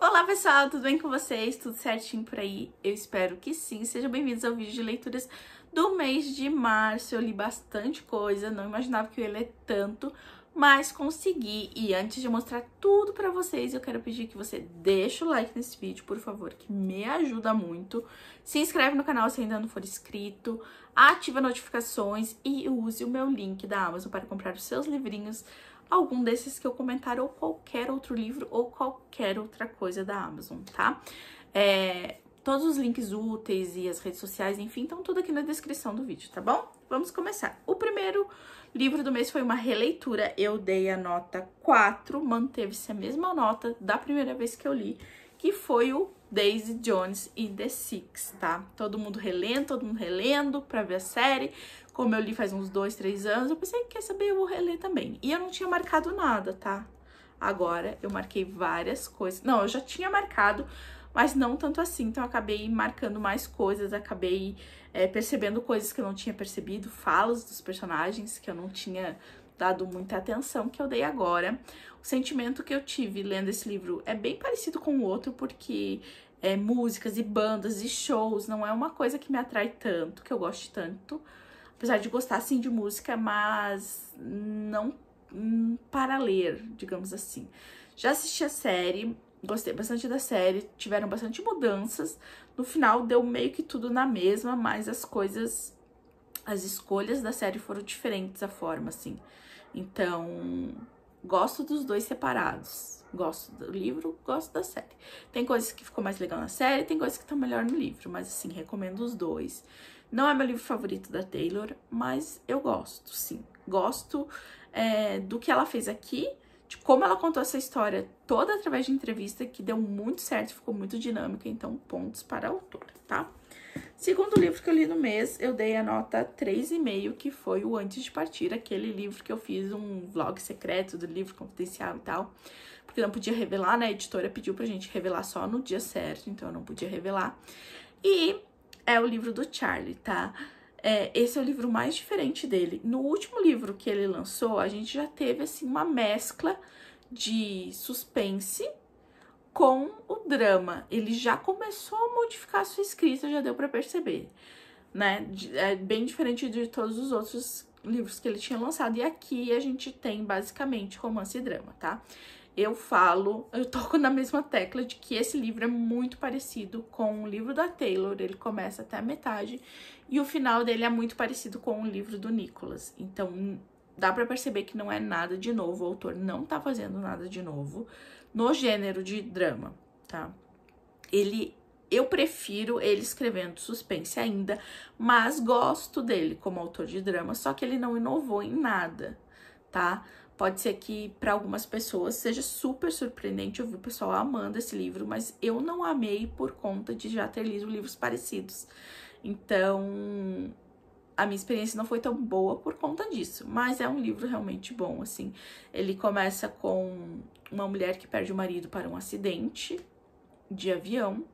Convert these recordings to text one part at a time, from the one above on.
Olá pessoal, tudo bem com vocês? Tudo certinho por aí? Eu espero que sim. Sejam bem-vindos ao vídeo de leituras do mês de março. Eu li bastante coisa, não imaginava que eu ia ler tanto, mas consegui. E antes de mostrar tudo pra vocês, eu quero pedir que você deixe o like nesse vídeo, por favor, que me ajuda muito. Se inscreve no canal se ainda não for inscrito, ativa notificações e use o meu link da Amazon para comprar os seus livrinhos, algum desses que eu comentar, ou qualquer outro livro, ou qualquer outra coisa da Amazon, tá? Todos os links úteis e as redes sociais, enfim, estão tudo aqui na descrição do vídeo, tá bom? Vamos começar. O primeiro livro do mês foi uma releitura, eu dei a nota 4, manteve-se a mesma nota da primeira vez que eu li, que foi o Daisy Jones e The Six, tá? Todo mundo relendo pra ver a série. Como eu li faz uns 2, 3 anos, eu pensei, quer saber, eu vou reler também. E eu não tinha marcado nada, tá? Agora eu marquei várias coisas. Não, eu já tinha marcado, mas não tanto assim. Então eu acabei marcando mais coisas, acabei percebendo coisas que eu não tinha percebido, falas dos personagens que eu não tinha dado muita atenção, que eu dei agora. O sentimento que eu tive lendo esse livro é bem parecido com o outro, porque músicas e bandas e shows não é uma coisa que me atrai tanto, que eu goste tanto. Apesar de gostar, sim, de música, mas não para ler, digamos assim. Já assisti a série, gostei bastante da série, tiveram bastante mudanças. No final, deu meio que tudo na mesma, mas as escolhas da série foram diferentes, a forma, assim. Então, gosto dos dois separados. Gosto do livro, gosto da série. Tem coisas que ficou mais legal na série, tem coisas que estão melhor no livro, mas, assim, recomendo os dois. Não é meu livro favorito da Taylor, mas eu gosto, sim. Gosto do que ela fez aqui, de como ela contou essa história toda através de entrevista, que deu muito certo, ficou muito dinâmica, então pontos para a autora, tá? Segundo livro que eu li no mês, eu dei a nota 3,5, que foi o Antes de Partir, aquele livro que eu fiz um vlog secreto do livro confidencial e tal, porque não podia revelar, né? A editora pediu pra gente revelar só no dia certo, então eu não podia revelar. E é o livro do Charlie, tá? Esse é o livro mais diferente dele. No último livro que ele lançou, a gente já teve, assim, uma mescla de suspense com o drama. Ele já começou a modificar a sua escrita, já deu pra perceber, né? É bem diferente de todos os outros livros que ele tinha lançado. E aqui a gente tem, basicamente, romance e drama, tá? Eu toco na mesma tecla de que esse livro é muito parecido com o livro da Taylor, ele começa até a metade, e o final dele é muito parecido com o livro do Nicholas. Então, dá pra perceber que não é nada de novo, o autor não tá fazendo nada de novo no gênero de drama, tá? Eu prefiro ele escrevendo suspense ainda, mas gosto dele como autor de drama, só que ele não inovou em nada, tá? Pode ser que para algumas pessoas seja super surpreendente, eu vi o pessoal amando esse livro, mas eu não amei por conta de já ter lido livros parecidos. Então, a minha experiência não foi tão boa por conta disso, mas é um livro realmente bom, assim. Ele começa com uma mulher que perde o marido para um acidente de avião,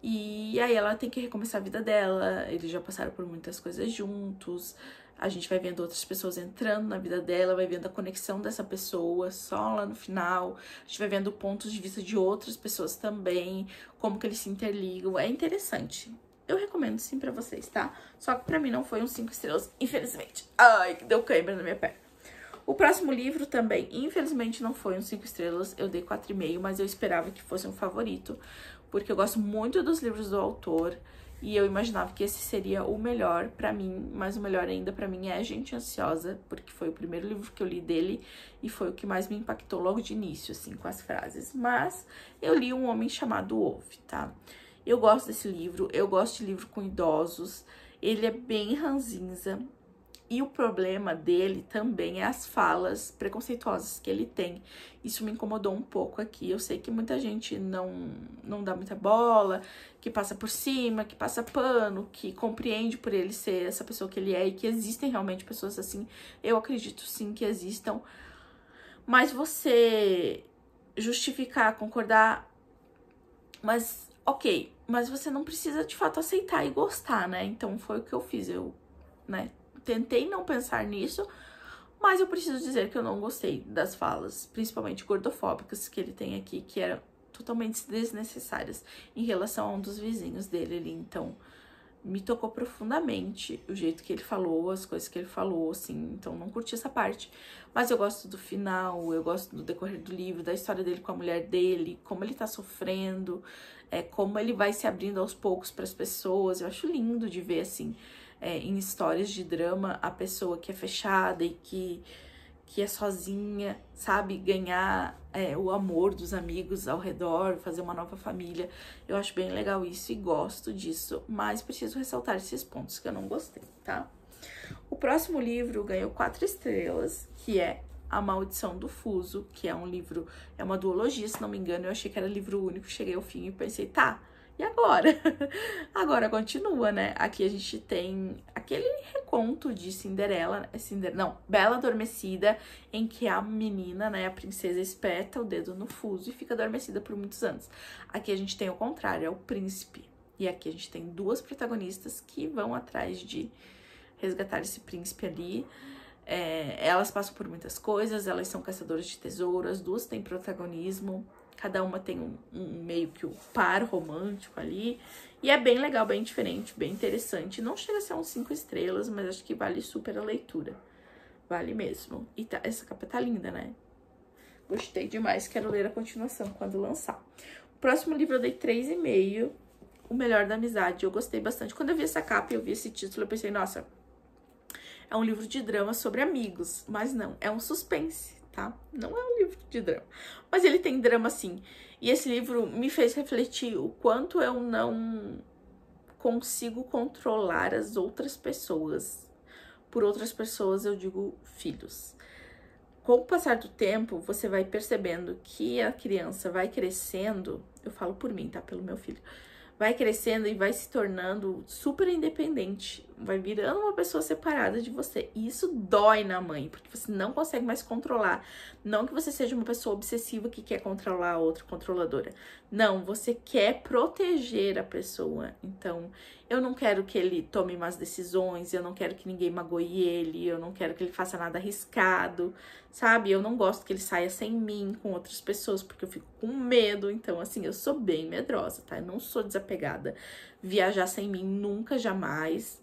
e aí ela tem que recomeçar a vida dela, eles já passaram por muitas coisas juntos, a gente vai vendo outras pessoas entrando na vida dela, vai vendo a conexão dessa pessoa só lá no final, a gente vai vendo pontos de vista de outras pessoas também, como que eles se interligam, é interessante. Eu recomendo sim pra vocês, tá? Só que pra mim não foi um 5 estrelas, infelizmente. Ai, que deu cãibra na minha perna. O próximo livro também, infelizmente, não foi um 5 estrelas, eu dei 4,5, mas eu esperava que fosse um favorito, porque eu gosto muito dos livros do autor, e eu imaginava que esse seria o melhor pra mim, mas o melhor ainda pra mim é Gente Ansiosa, porque foi o primeiro livro que eu li dele, e foi o que mais me impactou logo de início, assim, com as frases. Mas eu li Um Homem Chamado Wolf, tá? Eu gosto desse livro, eu gosto de livro com idosos, ele é bem ranzinza, e o problema dele também é as falas preconceituosas que ele tem. Isso me incomodou um pouco aqui. Eu sei que muita gente não dá muita bola, que passa por cima, que passa pano, que compreende por ele ser essa pessoa que ele é e que existem realmente pessoas assim. Eu acredito sim que existam. Mas você justificar, concordar, mas ok, mas você não precisa de fato aceitar e gostar, né? Então foi o que eu fiz, né? Tentei não pensar nisso, mas eu preciso dizer que eu não gostei das falas, principalmente gordofóbicas que ele tem aqui, que totalmente desnecessárias em relação a um dos vizinhos dele ali. Então, me tocou profundamente o jeito que ele falou, as coisas que ele falou, assim. Então, não curti essa parte. Mas eu gosto do final, eu gosto do decorrer do livro, da história dele com a mulher dele, como ele tá sofrendo, como ele vai se abrindo aos poucos para as pessoas. Eu acho lindo de ver, assim, em histórias de drama, a pessoa que é fechada e que é sozinha, sabe? Ganhar o amor dos amigos ao redor, fazer uma nova família. Eu acho bem legal isso e gosto disso, mas preciso ressaltar esses pontos que eu não gostei, tá? O próximo livro ganhou 4 estrelas, que é A Maldição do Fuso, que é um livro, é uma duologia, se não me engano. Eu achei que era livro único, cheguei ao fim e pensei, tá, e agora? Agora continua, né? Aqui a gente tem aquele reconto de Cinderela, Bela Adormecida, em que a menina, né, a princesa, espeta o dedo no fuso e fica adormecida por muitos anos. Aqui a gente tem o contrário, é o príncipe. E aqui a gente tem 2 protagonistas que vão atrás de resgatar esse príncipe ali. Elas passam por muitas coisas, elas são caçadoras de tesouro, as 2 têm protagonismo. Cada uma tem um meio que um par romântico ali. E é bem legal, bem diferente, bem interessante. Não chega a ser uns 5 estrelas, mas acho que vale super a leitura. Vale mesmo. E essa capa tá linda, né? Gostei demais, quero ler a continuação quando lançar. O próximo livro eu dei 3,5. O Melhor da Amizade. Eu gostei bastante. Quando eu vi essa capa e eu vi esse título, eu pensei, nossa, é um livro de drama sobre amigos. Mas não, é um suspense, tá? Não é um livro de drama. Mas ele tem drama, sim. E esse livro me fez refletir o quanto eu não consigo controlar as outras pessoas. Por outras pessoas, eu digo filhos. Com o passar do tempo, você vai percebendo que a criança vai crescendo. Eu falo por mim, tá? Pelo meu filho. Vai crescendo e vai se tornando super independente, vai virando uma pessoa separada de você. E isso dói na mãe, porque você não consegue mais controlar. Não que você seja uma pessoa obsessiva que quer controlar a outra, controladora. Não, você quer proteger a pessoa. Então, eu não quero que ele tome más decisões, eu não quero que ninguém magoe ele, eu não quero que ele faça nada arriscado, sabe? Eu não gosto que ele saia sem mim, com outras pessoas, porque eu fico com medo. Então, assim, eu sou bem medrosa, tá? Eu não sou desapegada. Viajar sem mim, nunca, jamais.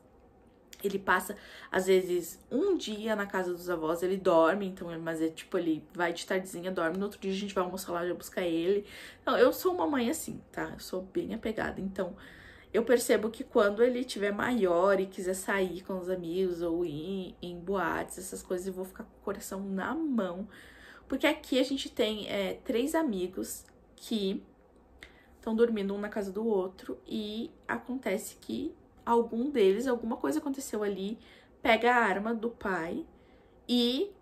Ele passa, às vezes, um dia na casa dos avós, ele dorme, então, mas é tipo, ele vai de tardezinha, dorme, no outro dia a gente vai almoçar lá, já buscar ele. Então, eu sou uma mãe assim, tá? Eu sou bem apegada, então eu percebo que quando ele tiver maior e quiser sair com os amigos ou ir em boates, essas coisas, eu vou ficar com o coração na mão. Porque aqui a gente tem 3 amigos que estão dormindo um na casa do outro e acontece que algum deles, alguma coisa aconteceu ali, pega a arma do pai e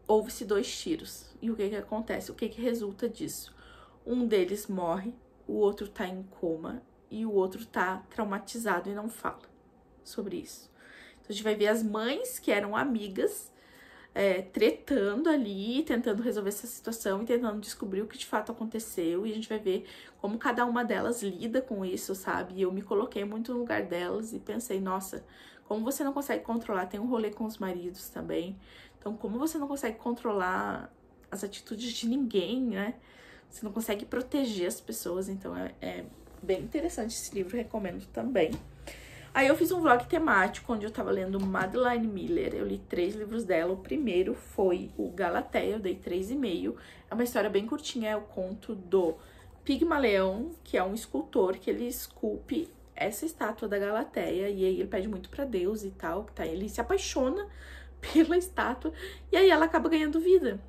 houve-se 2 tiros. E o que acontece? O que resulta disso? Um deles morre, o outro tá em coma e o outro tá traumatizado e não fala sobre isso. Então a gente vai ver as mães que eram amigas tretando ali, tentando resolver essa situação e tentando descobrir o que de fato aconteceu. E a gente vai ver como cada uma delas lida com isso, sabe? E eu me coloquei muito no lugar delas e pensei, nossa, como você não consegue controlar? Tem um rolê com os maridos também. Então, como você não consegue controlar as atitudes de ninguém, né? Você não consegue proteger as pessoas. Então, é bem interessante esse livro, recomendo também. Aí eu fiz um vlog temático, onde eu tava lendo Madeline Miller, eu li 3 livros dela. O primeiro foi o Galateia, eu dei 3,5. É uma história bem curtinha, é o conto do Pigmaleão, que é um escultor que ele esculpe essa estátua da Galateia. E aí ele pede muito pra Deus e tal, tá? Ele se apaixona pela estátua e aí ela acaba ganhando vida.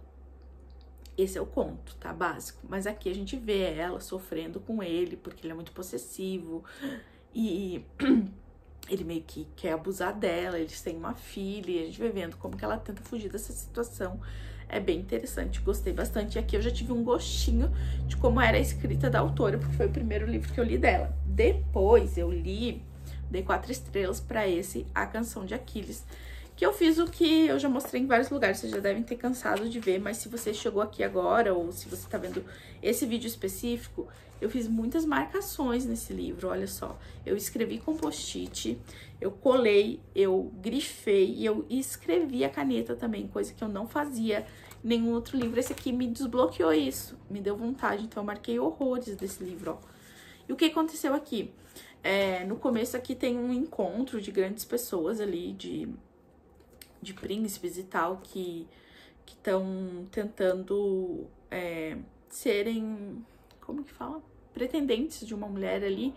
Esse é o conto, tá? Básico. Mas aqui a gente vê ela sofrendo com ele, porque ele é muito possessivo e ele meio que quer abusar dela, eles têm uma filha e a gente vai vendo como que ela tenta fugir dessa situação. É bem interessante, gostei bastante. E aqui eu já tive um gostinho de como era a escrita da autora, porque foi o primeiro livro que eu li dela. Depois eu li, dei 4 estrelas pra esse, A Canção de Aquiles, que eu fiz o que eu já mostrei em vários lugares, vocês já devem ter cansado de ver, mas se você chegou aqui agora, ou se você tá vendo esse vídeo específico, eu fiz muitas marcações nesse livro, olha só. Eu escrevi com post-it, eu colei, eu grifei e eu escrevi a caneta também, coisa que eu não fazia nenhum outro livro. Esse aqui me desbloqueou isso, me deu vontade, então eu marquei horrores desse livro, ó. E o que aconteceu aqui? No começo aqui tem um encontro de grandes pessoas ali, de príncipes e tal, que estão tentando serem, como que fala? Pretendentes de uma mulher ali.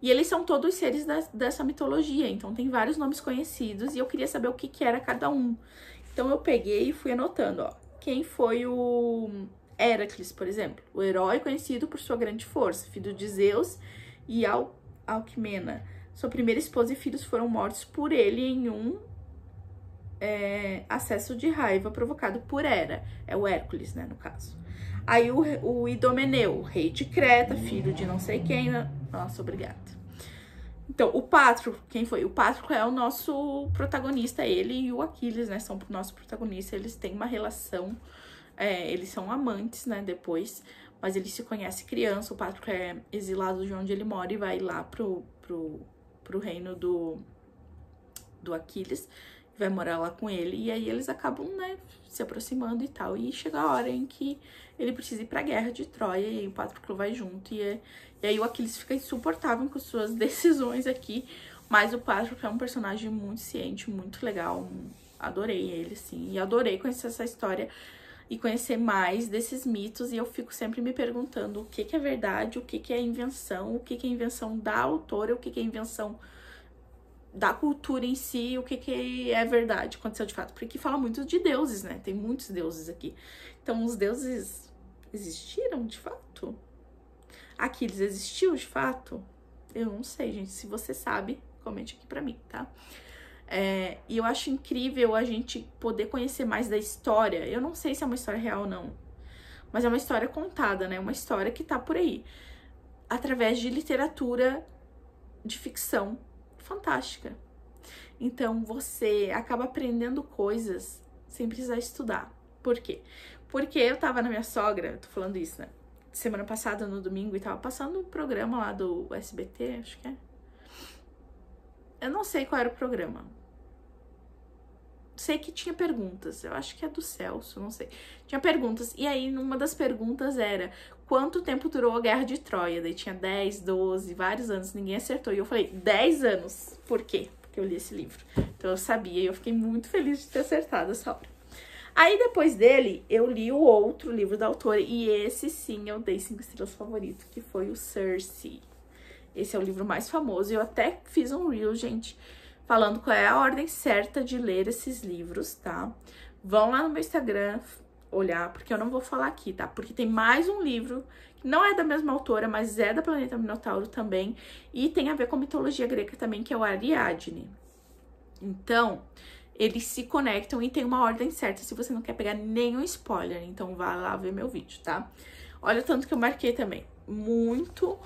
E eles são todos seres dessa mitologia, então tem vários nomes conhecidos e eu queria saber o que era cada um. Então eu peguei e fui anotando, ó. Quem foi o Héracles, por exemplo? O herói conhecido por sua grande força, filho de Zeus e Alcmena. Sua primeira esposa e filhos foram mortos por ele em um acesso de raiva provocado por Hera. É o Hércules, né, no caso. Aí o Idomeneu, rei de Creta, filho de não sei quem. Nossa, obrigada. Então, o Patroclo, quem foi? O Patroclo é o nosso protagonista, ele e o Aquiles, né, são o nosso protagonista. Eles têm uma relação, eles são amantes, né, depois, mas eles se conhecem criança. O Patroclo é exilado de onde ele mora e vai lá pro reino do Aquiles, vai morar lá com ele, e aí eles acabam, né, se aproximando e tal, e chega a hora em que ele precisa ir pra guerra de Troia, e aí o Patroclo vai junto, e aí o Aquiles fica insuportável com suas decisões aqui, mas o Patroclo é um personagem muito ciente, muito legal, adorei ele, sim, e adorei conhecer essa história e conhecer mais desses mitos, e eu fico sempre me perguntando o que é verdade, o que é invenção, o que é invenção da autora, o que é invenção da cultura em si, o que é verdade, aconteceu de fato. Porque fala muito de deuses, né? Tem muitos deuses aqui. Então, os deuses existiram de fato? Aquiles existiu de fato? Eu não sei, gente. Se você sabe, comente aqui pra mim, tá? E eu acho incrível a gente poder conhecer mais da história. Eu não sei se é uma história real ou não, mas é uma história contada, né? Uma história que tá por aí. Através de literatura de ficção fantástica. Então, você acaba aprendendo coisas sem precisar estudar. Por quê? Porque eu tava na minha sogra, eu tô falando isso, né? Semana passada, no domingo, e tava passando um programa lá do SBT, acho que é. Eu não sei qual era o programa. Sei que tinha perguntas, eu acho que é do Celso, não sei. Tinha perguntas, e aí numa das perguntas era: quanto tempo durou a Guerra de Troia? Daí tinha 10, 12, vários anos, ninguém acertou. E eu falei, 10 anos. Por quê? Porque eu li esse livro. Então eu sabia, e eu fiquei muito feliz de ter acertado essa hora. Aí depois dele, eu li o outro livro da autora, e esse sim eu dei 5 estrelas favorito, que foi o Circe. Esse é o livro mais famoso, e eu até fiz um reel, gente, falando qual é a ordem certa de ler esses livros, tá? Vão lá no meu Instagram olhar, porque eu não vou falar aqui, tá? Porque tem mais um livro, que não é da mesma autora, mas é da Planeta Minotauro também, e tem a ver com mitologia grega também, que é o Ariadne. Então, eles se conectam e tem uma ordem certa, se você não quer pegar nenhum spoiler, então vá lá ver meu vídeo, tá? Olha o tanto que eu marquei também, muito,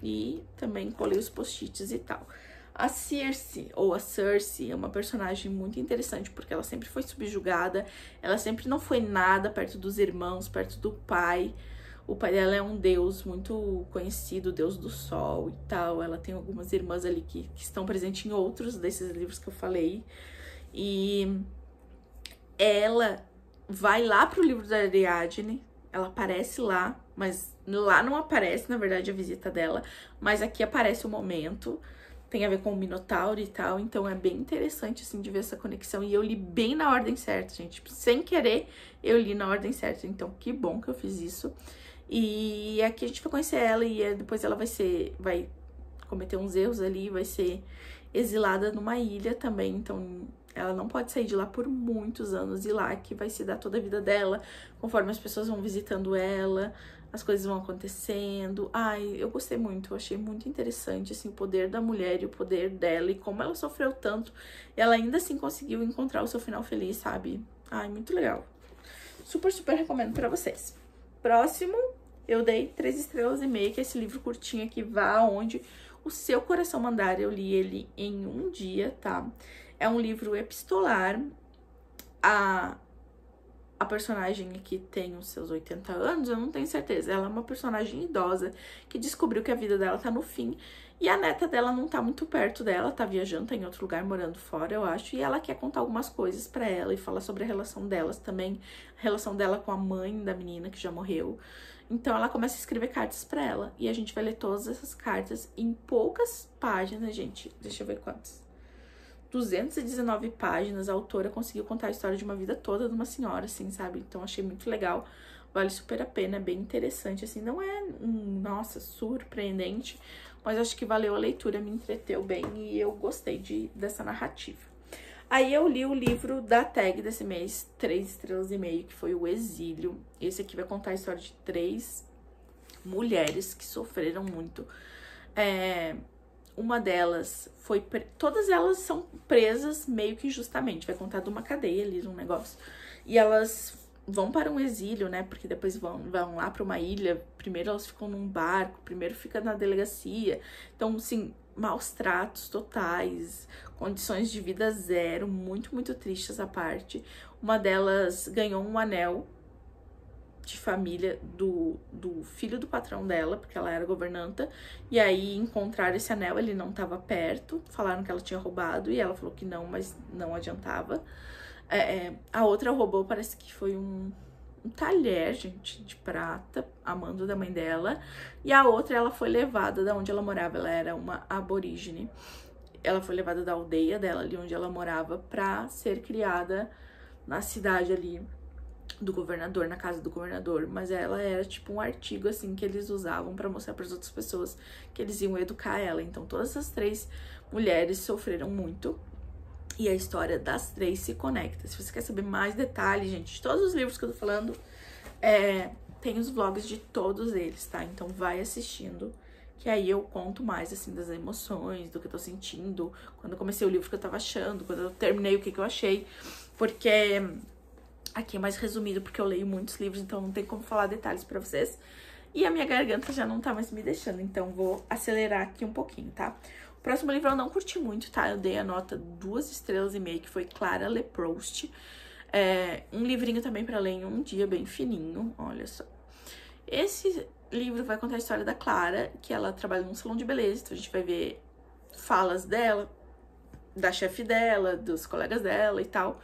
e também colei os post-its e tal. A Circe, ou a Circe, é uma personagem muito interessante, porque ela sempre foi subjugada, ela sempre não foi nada perto dos irmãos, perto do pai. O pai dela é um deus muito conhecido, deus do sol e tal. Ela tem algumas irmãs ali que estão presentes em outros desses livros que eu falei. E ela vai lá pro livro da Ariadne, ela aparece lá, mas lá não aparece, na verdade, a visita dela, mas aqui aparece o momento. Tem a ver com o Minotauro e tal, então é bem interessante, assim, de ver essa conexão. E eu li bem na ordem certa, gente. Sem querer, eu li na ordem certa. Então, que bom que eu fiz isso. E aqui a gente vai conhecer ela e depois ela vai cometer uns erros ali, vai ser exilada numa ilha também. Então, ela não pode sair de lá por muitos anos. E lá que vai se dar toda a vida dela, conforme as pessoas vão visitando ela, as coisas vão acontecendo. Ai, eu gostei muito, eu achei muito interessante, assim, o poder da mulher e o poder dela e como ela sofreu tanto. E ela ainda assim conseguiu encontrar o seu final feliz, sabe? Ai, muito legal. Super, super recomendo pra vocês. Próximo, eu dei 3 estrelas e meia, que é esse livro curtinho aqui, Vá Aonde o Seu Coração Mandar. Eu li ele em um dia, tá? É um livro epistolar. A a personagem aqui tem os seus 80 anos, eu não tenho certeza. Ela é uma personagem idosa que descobriu que a vida dela tá no fim. E a neta dela não tá muito perto dela, tá viajando, tá em outro lugar, morando fora, eu acho. E ela quer contar algumas coisas pra ela e falar sobre a relação delas também. A relação dela com a mãe da menina que já morreu. Então ela começa a escrever cartas pra ela. E a gente vai ler todas essas cartas em poucas páginas, gente. Deixa eu ver quantas. 219 páginas, a autora conseguiu contar a história de uma vida toda de uma senhora, assim, sabe? Então, achei muito legal, vale super a pena, é bem interessante, assim, não é, nossa, surpreendente, mas acho que valeu a leitura, me entreteu bem e eu gostei dessa narrativa. Aí eu li o livro da tag desse mês, 3 estrelas e meio, que foi O Exílio. Esse aqui vai contar a história de 3 mulheres que sofreram muito. Uma delas foi... Todas elas são presas meio que injustamente. Vai contar de uma cadeia ali, de um negócio. E elas vão para um exílio, né? Porque depois vão lá para uma ilha. Primeiro elas ficam num barco. Primeiro fica na delegacia. Então, assim, maus tratos totais. Condições de vida zero. Muito, muito triste essa parte. Uma delas ganhou um anel de família do filho do patrão dela, porque ela era governanta, e aí encontraram esse anel, ele não estava perto, falaram que ela tinha roubado, e ela falou que não, mas não adiantava. A outra roubou, parece que foi um talher, gente, de prata, a mando da mãe dela, e a outra, ela foi levada da onde ela morava, ela era uma aborígene, ela foi levada da aldeia dela, ali onde ela morava, pra ser criada na cidade ali, do governador, na casa do governador, mas ela era tipo um artigo assim que eles usavam pra mostrar para as outras pessoas que eles iam educar ela. Então todas essas 3 mulheres sofreram muito e a história das 3 se conecta. Se você quer saber mais detalhes, gente, de todos os livros que eu tô falando, tem os vlogs de todos eles, tá? Então vai assistindo, que aí eu conto mais assim das emoções, do que eu tô sentindo, quando eu comecei o livro, o que eu tava achando, quando eu terminei, o que eu achei, porque aqui é mais resumido, porque eu leio muitos livros, então não tem como falar detalhes pra vocês. E a minha garganta já não tá mais me deixando, então vou acelerar aqui um pouquinho, tá? O próximo livro eu não curti muito, tá? Eu dei a nota 2 estrelas e meia, que foi Clara Leproust. Um livrinho também pra ler em um dia, bem fininho, olha só. Esse livro vai contar a história da Clara, que ela trabalha num salão de beleza, então a gente vai ver falas dela, da chefe dela, dos colegas dela e tal,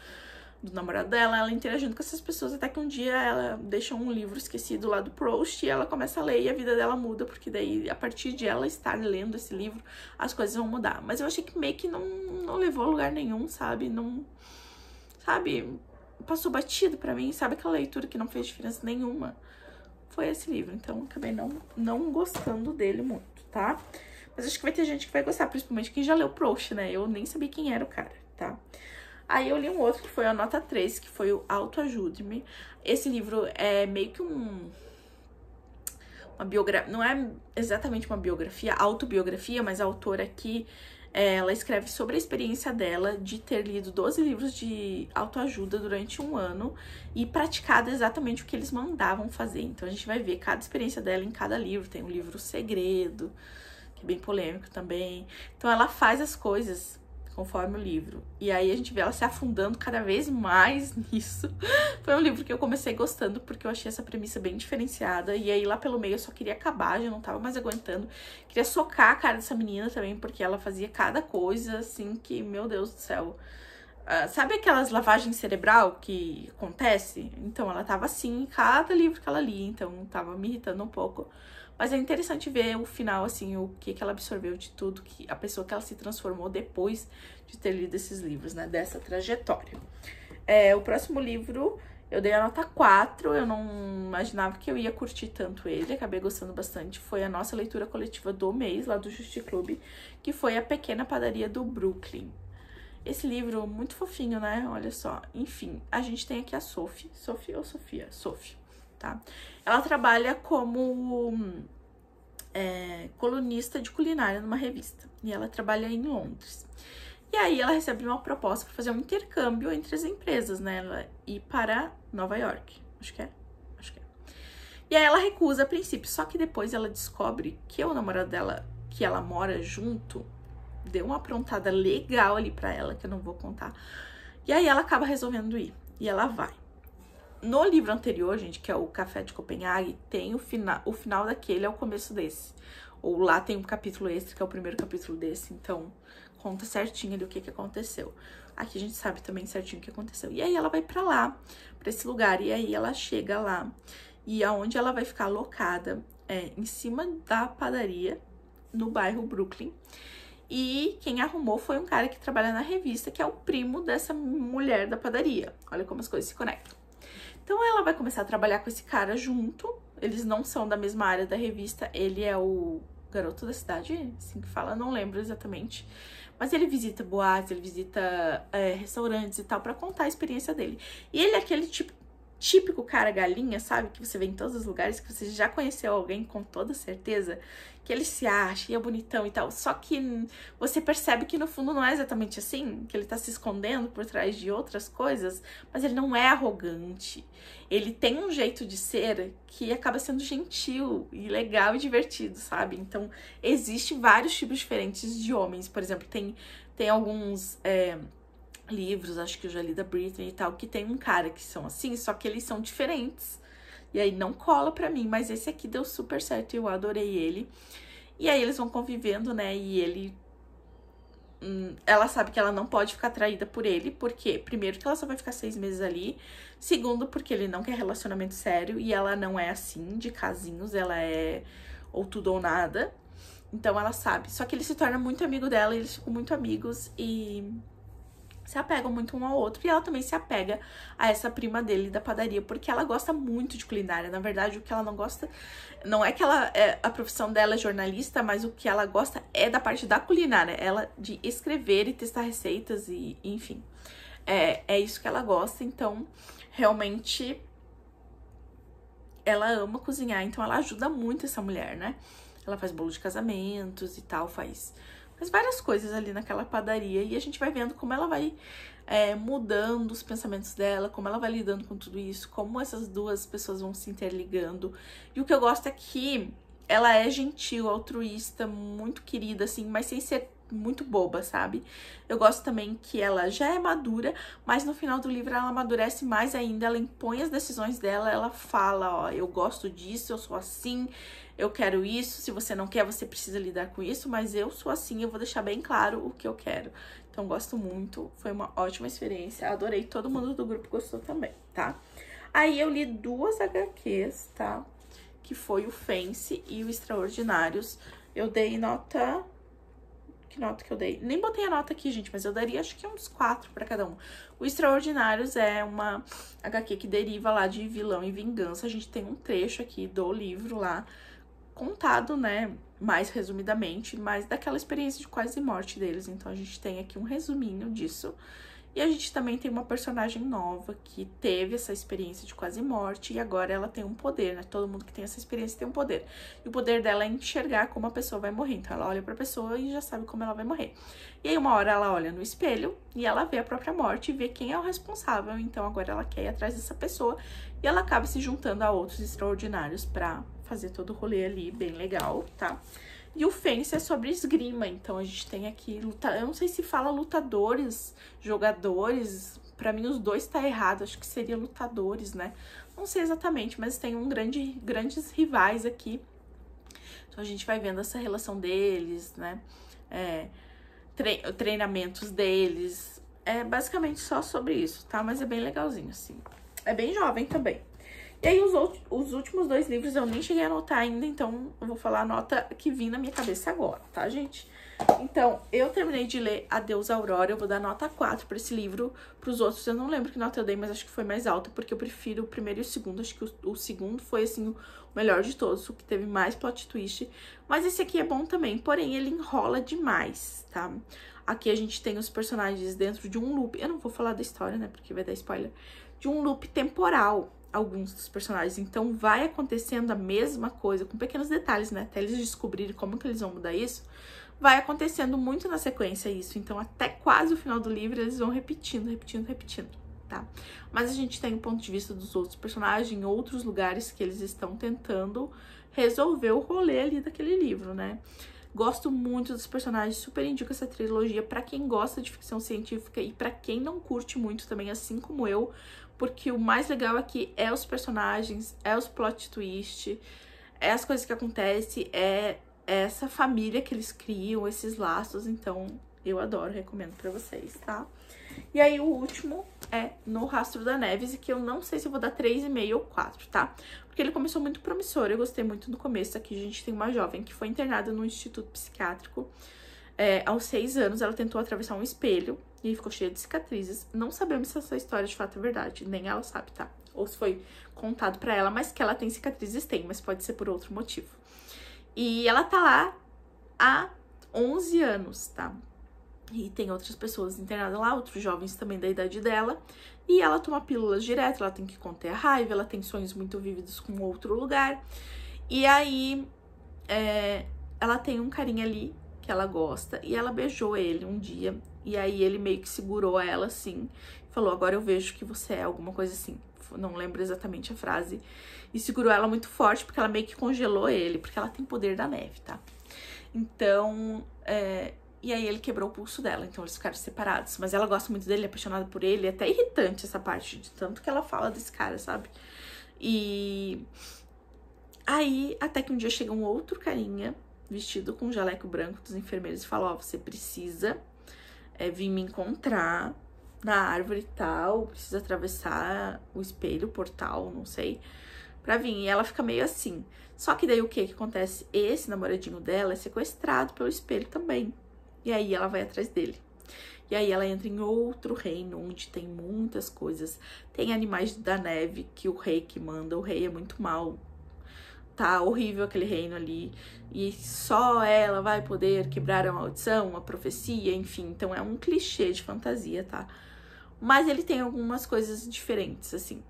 do namorado dela, ela interagindo com essas pessoas, até que um dia ela deixa um livro esquecido lá do Proust e ela começa a ler e a vida dela muda, porque daí, a partir de ela estar lendo esse livro, as coisas vão mudar. Mas eu achei que meio que não levou a lugar nenhum, sabe? Não, sabe? Passou batido pra mim, sabe? Aquela leitura que não fez diferença nenhuma. Foi esse livro, então acabei não gostando dele muito, tá? Mas acho que vai ter gente que vai gostar, principalmente quem já leu Proust, né? Eu nem sabia quem era o cara, tá? Aí eu li um outro que foi a nota 3, que foi o Autoajude-me. Esse livro é meio que uma biografia, não é exatamente uma biografia, autobiografia, mas a autora aqui, ela escreve sobre a experiência dela de ter lido 12 livros de autoajuda durante um ano e praticado exatamente o que eles mandavam fazer. Então a gente vai ver cada experiência dela em cada livro. Tem o livro Segredo, que é bem polêmico também. Então ela faz as coisas conforme o livro. E aí a gente vê ela se afundando cada vez mais nisso. Foi um livro que eu comecei gostando, porque eu achei essa premissa bem diferenciada. E aí lá pelo meio eu só queria acabar, já não tava mais aguentando. Queria socar a cara dessa menina também, porque ela fazia cada coisa, assim, que, meu Deus do céu. Sabe aquelas lavagens cerebral que acontece? Então ela tava assim em cada livro que ela lia, então tava me irritando um pouco. Mas é interessante ver o final, assim, o que ela absorveu de tudo, a pessoa que ela se transformou depois de ter lido esses livros, né, dessa trajetória. O próximo livro, eu dei a nota 4, eu não imaginava que eu ia curtir tanto ele, acabei gostando bastante. Foi a nossa leitura coletiva do mês, lá do Justi Club, que foi A Pequena Padaria do Brooklyn. Esse livro, muito fofinho, né, olha só. Enfim, a gente tem aqui a Sophie, tá? Ela trabalha como colunista de culinária numa revista. E ela trabalha em Londres. E aí ela recebe uma proposta para fazer um intercâmbio entre as empresas, né? Ela ir para Nova York. Acho que é. E aí ela recusa a princípio. Só que depois ela descobre que o namorado dela, que ela mora junto, deu uma aprontada legal ali pra ela, que eu não vou contar. E aí ela acaba resolvendo ir. E ela vai. No livro anterior, gente, que é o Café de Copenhague, tem o final daquele é o começo desse. Ou lá tem um capítulo extra, que é o primeiro capítulo desse. Então, conta certinho ali o que aconteceu. Aqui a gente sabe também certinho o que aconteceu. E aí ela vai pra lá, pra esse lugar. E aí ela chega lá. E aonde ela vai ficar alocada é em cima da padaria, no bairro Brooklyn. E quem arrumou foi um cara que trabalha na revista, que é o primo dessa mulher da padaria. Olha como as coisas se conectam. Então ela vai começar a trabalhar com esse cara junto. Eles não são da mesma área da revista. Ele é o garoto da cidade, assim que fala, não lembro exatamente. Mas ele visita boates, ele visita restaurantes e tal, pra contar a experiência dele. E ele é aquele típico cara galinha, sabe? Que você vê em todos os lugares, que você já conheceu alguém com toda certeza, que ele se acha e é bonitão e tal. Só que você percebe que no fundo não é exatamente assim, que ele tá se escondendo por trás de outras coisas, mas ele não é arrogante. Ele tem um jeito de ser que acaba sendo gentil e legal e divertido, sabe? Então, existem vários tipos diferentes de homens. Por exemplo, tem alguns livros, acho que eu já li da Britney e tal, que tem um cara que são assim, só que eles são diferentes. E aí não cola pra mim, mas esse aqui deu super certo e eu adorei ele. E aí eles vão convivendo, né, e ele... ela sabe que ela não pode ficar atraída por ele, porque, primeiro, que ela só vai ficar 6 meses ali. Segundo, porque ele não quer relacionamento sério e ela não é assim, de casinhos, ela é ou tudo ou nada. Então ela sabe. Só que ele se torna muito amigo dela, e eles ficam muito amigos e se apegam muito um ao outro. E ela também se apega a essa prima dele da padaria, porque ela gosta muito de culinária. Na verdade, o que ela não gosta... não é que a profissão dela é jornalista, mas o que ela gosta é da parte da culinária. Ela de escrever e testar receitas e enfim. É isso que ela gosta. Então, realmente, ela ama cozinhar. Então, ela ajuda muito essa mulher, né? Ela faz bolo de casamentos e tal, faz várias coisas ali naquela padaria. E a gente vai vendo como ela vai mudando os pensamentos dela, como ela vai lidando com tudo isso, como essas duas pessoas vão se interligando. E o que eu gosto é que ela é gentil, altruísta, muito querida, assim, mas sem ser muito boba, sabe? Eu gosto também que ela já é madura, mas no final do livro ela amadurece mais ainda, ela impõe as decisões dela, ela fala, ó, eu gosto disso, eu sou assim, eu quero isso, se você não quer, você precisa lidar com isso, mas eu sou assim, eu vou deixar bem claro o que eu quero. Então, gosto muito, foi uma ótima experiência, adorei, todo mundo do grupo gostou também, tá? Aí eu li 2 HQs, tá? Que foi o Fancy e o Extraordinários. Eu dei nota... Que nota que eu dei? Nem botei a nota aqui, gente, mas eu daria acho que uns 4 pra cada um. O Extraordinários é uma HQ que deriva lá de Vilão e Vingança. A gente tem um trecho aqui do livro lá, contado, né, mais resumidamente, mas daquela experiência de quase morte deles. Então a gente tem aqui um resuminho disso. E a gente também tem uma personagem nova que teve essa experiência de quase morte e agora ela tem um poder, né? Todo mundo que tem essa experiência tem um poder. E o poder dela é enxergar como a pessoa vai morrer. Então ela olha pra pessoa e já sabe como ela vai morrer. E aí uma hora ela olha no espelho e ela vê a própria morte e vê quem é o responsável. Então agora ela quer ir atrás dessa pessoa e ela acaba se juntando a outros extraordinários pra fazer todo o rolê ali, bem legal, tá? E o Fence é sobre esgrima, então a gente tem aqui, eu não sei se fala lutadores, jogadores, pra mim os dois tá errado, acho que seria lutadores, né? Não sei exatamente, mas tem grandes rivais aqui. Então a gente vai vendo essa relação deles, né? Treinamentos deles, é basicamente só sobre isso, tá? Mas é bem legalzinho, assim. É bem jovem também. E aí, os últimos 2 livros eu nem cheguei a anotar ainda, então eu vou falar a nota que vim na minha cabeça agora, tá, gente? Então, eu terminei de ler Adeus Aurora, eu vou dar nota 4 pra esse livro. Pros outros, eu não lembro que nota eu dei, mas acho que foi mais alta, porque eu prefiro o primeiro e o segundo. Acho que o segundo foi, assim, o melhor de todos, o que teve mais plot twist. Mas esse aqui é bom também, porém, ele enrola demais, tá? Aqui a gente tem os personagens dentro de um loop. Eu não vou falar da história, né, porque vai dar spoiler. De um loop temporal, alguns dos personagens. Então, vai acontecendo a mesma coisa, com pequenos detalhes, né? Até eles descobrirem como que eles vão mudar isso. Vai acontecendo muito na sequência isso. Então, até quase o final do livro, eles vão repetindo, tá? Mas a gente tem o ponto de vista dos outros personagens, em outros lugares que eles estão tentando resolver o rolê ali daquele livro, né? Gosto muito dos personagens, super indico essa trilogia pra quem gosta de ficção científica e pra quem não curte muito também, assim como eu, porque o mais legal aqui é os personagens, é os plot twist, é as coisas que acontecem, é essa família que eles criam, esses laços. Então, eu adoro, recomendo pra vocês, tá? E aí, o último é No Rastro da Neve, que eu não sei se eu vou dar 3,5 ou 4, tá? Porque ele começou muito promissor, eu gostei muito no começo. Aqui a gente tem uma jovem que foi internada no instituto psiquiátrico. Aos 6 anos, ela tentou atravessar um espelho e ficou cheia de cicatrizes. Não sabemos se essa história de fato é verdade, nem ela sabe, tá? Ou se foi contado pra ela, mas que ela tem cicatrizes, tem, mas pode ser por outro motivo. E ela tá lá há 11 anos, tá? E tem outras pessoas internadas lá, outros jovens também da idade dela. E ela toma pílulas direto, ela tem que conter a raiva, ela tem sonhos muito vívidos com outro lugar. E aí, ela tem um carinha ali que ela gosta, e ela beijou ele um dia. E aí ele meio que segurou ela assim, falou, agora eu vejo que você é alguma coisa assim. Não lembro exatamente a frase. E segurou ela muito forte, porque ela meio que congelou ele, porque ela tem poder da neve, tá? Então, e aí ele quebrou o pulso dela, então eles ficaram separados. Mas ela gosta muito dele, é apaixonada por ele. É até irritante essa parte, de tanto que ela fala desse cara, sabe? E aí, até que um dia chega um outro carinha, vestido com um jaleco branco dos enfermeiros, e fala, ó, você precisa vir me encontrar na árvore e tal, precisa atravessar o espelho, o portal, não sei, pra vir. E ela fica meio assim. Só que daí o que acontece? Esse namoradinho dela é sequestrado pelo espelho também. E aí ela vai atrás dele. E aí ela entra em outro reino, onde tem muitas coisas. Tem animais da neve que o rei que manda. O rei é muito mau. Tá horrível aquele reino ali. E só ela vai poder quebrar a maldição, a profecia, enfim. Então é um clichê de fantasia, tá? Mas ele tem algumas coisas diferentes, assim.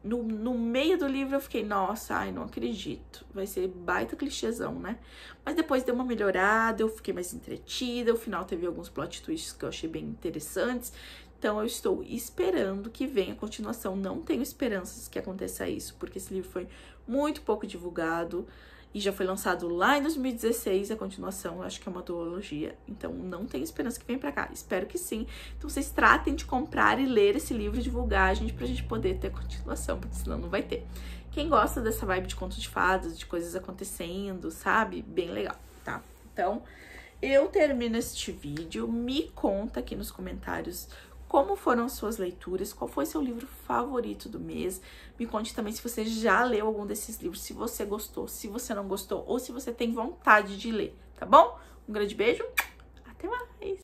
No meio do livro eu fiquei, nossa, ai, não acredito. Vai ser baita clichêzão, né? Mas depois deu uma melhorada, eu fiquei mais entretida. O final teve alguns plot twists que eu achei bem interessantes. Então eu estou esperando que venha a continuação. Não tenho esperanças que aconteça isso, porque esse livro foi muito pouco divulgado. E já foi lançado lá em 2016 a continuação, eu acho que é uma duologia. Então, não tenho esperança que venha pra cá. Espero que sim. Então, vocês tratem de comprar e ler esse livro e divulgar, gente, pra gente poder ter a continuação, porque senão não vai ter. Quem gosta dessa vibe de contos de fadas, de coisas acontecendo, sabe? Bem legal, tá? Então, eu termino este vídeo. Me conta aqui nos comentários como foram as suas leituras, qual foi seu livro favorito do mês. Me conte também se você já leu algum desses livros, se você gostou, se você não gostou, ou se você tem vontade de ler, tá bom? Um grande beijo, até mais!